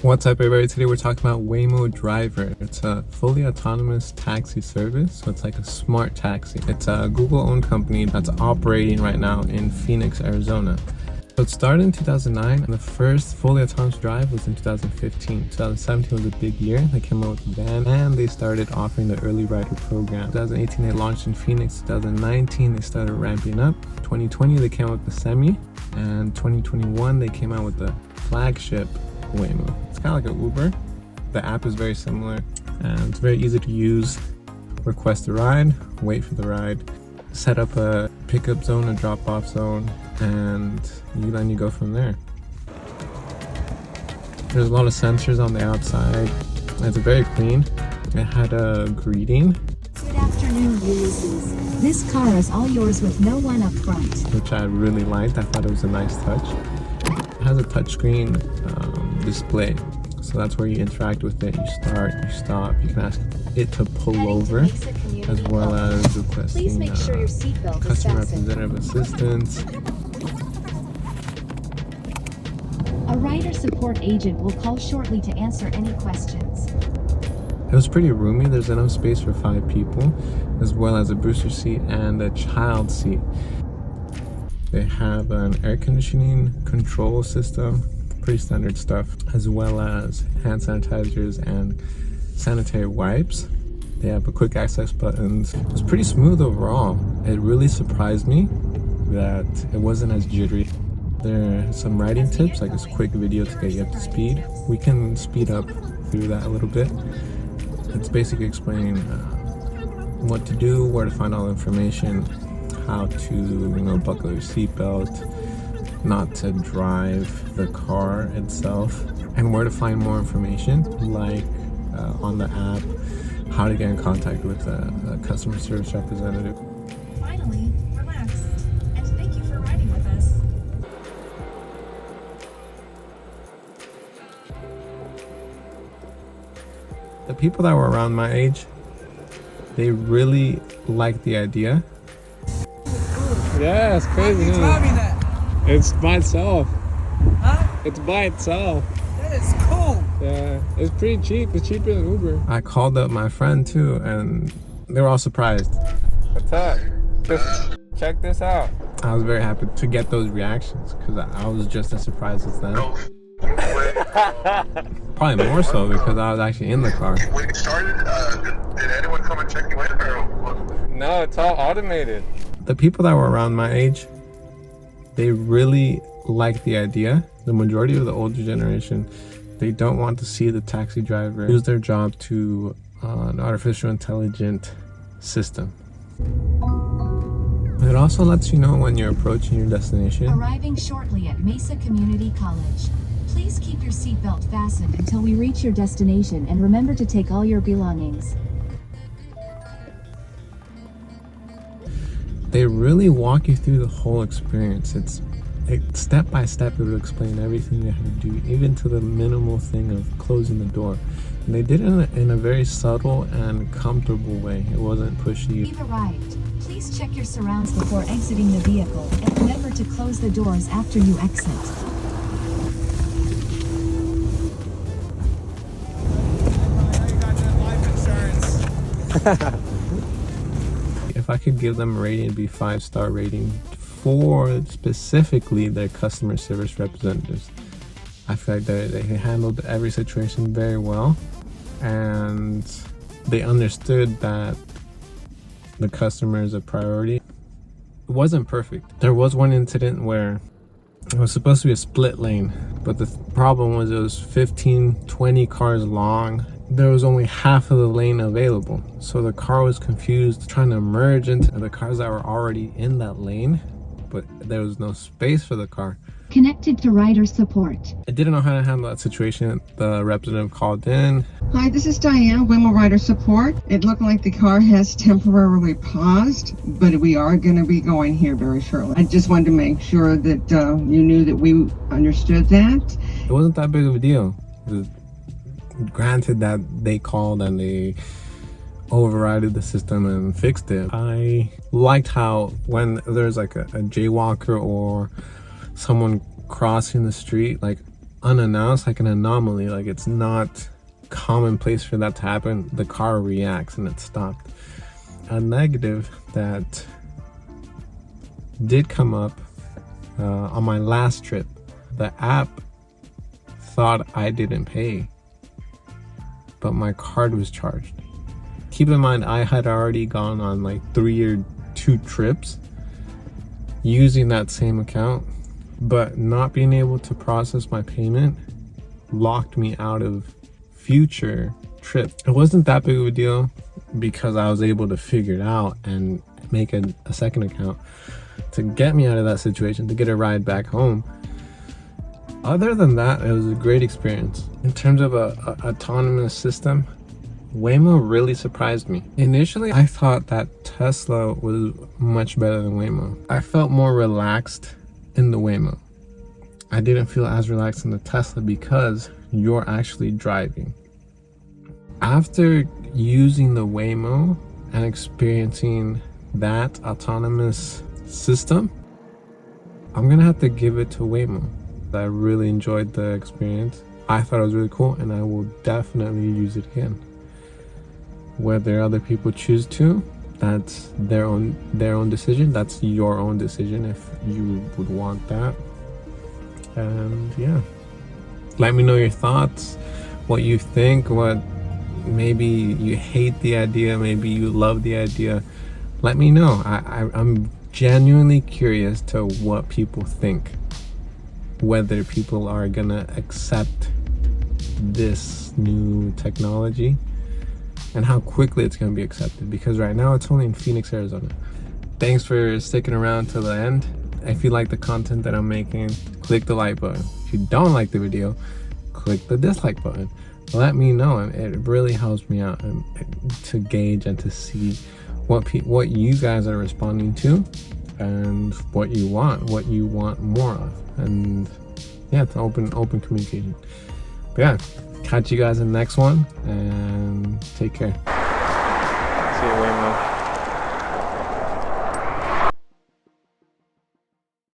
What's up everybody, today we're talking about Waymo Driver. It's a fully autonomous taxi service, so it's like a smart taxi. It's a Google-owned company that's operating right now in Phoenix, Arizona. So it started in 2009 and the first fully autonomous drive was in 2015. 2017 was a big year. They came out with the van and they started offering the early rider program. 2018 they launched in Phoenix. 2019 they started ramping up. 2020 they came out with the Semi, and 2021 they came out with the flagship Waymo. It's kind of like an Uber. The app is very similar and it's very easy to use. Request a ride, wait for the ride, set up a pickup zone, a drop-off zone, and then you go from there. There's a lot of sensors on the outside. It's very clean. It had a greeting. Good afternoon, Ulysses. This car is all yours with no one up front. Which I really liked. I thought it was a nice touch. It has a touchscreen display. So that's where you interact with it. You start, you stop, you can ask it to pull over, as well as requesting customer representative assistance. A rider support agent will call shortly to answer any questions. It was pretty roomy. There's enough space for 5 people, as well as a booster seat and a child seat. They have an air conditioning control system, pretty standard stuff, as well as hand sanitizers and sanitary wipes. They have a quick access buttons. It was pretty smooth overall. It really surprised me that it wasn't as jittery. There are some riding tips, like this quick video to get you up to speed. We can speed up through that a little bit. It's basically explaining what to do, where to find all the information, how to, buckle your seatbelt, not to drive the car itself, and where to find more information, like on the app, how to get in contact with a customer service representative. Finally, relax, and thank you for riding with us. The people that were around my age, they really liked the idea. Yeah, it's crazy. How can you tell me that? It's by itself. Huh? It's by itself. That is cool. Yeah, it's pretty cheap. It's cheaper than Uber. I called up my friend too, and they were all surprised. What's up? Just check this out. I was very happy to get those reactions because I was just as surprised as them. Probably more so because I was actually in the car. When it started, did anyone come and check you in, or? No, it's all automated. The people that were around my age, they really like the idea. The majority of the older generation, they don't want to see the taxi driver lose their job to an artificial intelligent system. It also lets you know when you're approaching your destination. Arriving shortly at Mesa Community College. Please keep your seatbelt fastened until we reach your destination, and remember to take all your belongings. They really walk you through the whole experience. It's step by step. It will explain everything you have to do, even to the minimal thing of closing the door. And they did it in a very subtle and comfortable way. It wasn't pushy. We've arrived. Please check your surrounds before exiting the vehicle, and remember to close the doors after you exit. If I could give them a rating, it'd be 5-star rating for specifically their customer service representatives. I feel like they handled every situation very well, and they understood that the customer is a priority. It wasn't perfect. There was one incident where it was supposed to be a split lane, but the problem was it was 15-20 cars long. There was only half of the lane available, so the car was confused trying to merge into the cars that were already in that lane, but there was no space for the car. Connected to rider support. I didn't know how to handle that situation. The representative called in. Hi, this is Diane, Waymo Rider Support. It looked like the car has temporarily paused, but we are going to be going here very shortly. I just wanted to make sure that you knew that we understood that. It wasn't that big of a deal. Granted that they called and they overrided the system and fixed it. I liked how when there's like a jaywalker or someone crossing the street, like unannounced, like an anomaly, like it's not commonplace for that to happen. The car reacts and it stopped. A negative that did come up on my last trip, the app thought I didn't pay, but my card was charged. Keep in mind, I had already gone on like 3 or 2 trips using that same account, but not being able to process my payment locked me out of future trips. It wasn't that big of a deal because I was able to figure it out and make a second account to get me out of that situation, to get a ride back home. Other than that, it was a great experience. In terms of a autonomous system, Waymo really surprised me. Initially, I thought that Tesla was much better than Waymo. I felt more relaxed in the Waymo. I didn't feel as relaxed in the Tesla because you're actually driving. After using the Waymo and experiencing that autonomous system, I'm gonna have to give it to Waymo. I really enjoyed the experience. I thought it was really cool, and I will definitely use it again. Whether other people choose to, that's their own decision. That's your own decision if you would want that. And yeah, let me know your thoughts, what you think, what maybe you hate the idea, maybe you love the idea. Let me know. I'm genuinely curious to what people think, whether people are gonna accept this new technology and how quickly it's gonna be accepted, because right now it's only in Phoenix, Arizona. Thanks for sticking around to the end. If you like the content that I'm making, click the like button. If you don't like the video, click the dislike button. Let me know, and it really helps me out to gauge and to see what you guys are responding to and what you want more of. And yeah, it's open communication. But yeah, catch you guys in the next one, and take care. See you, Waymo.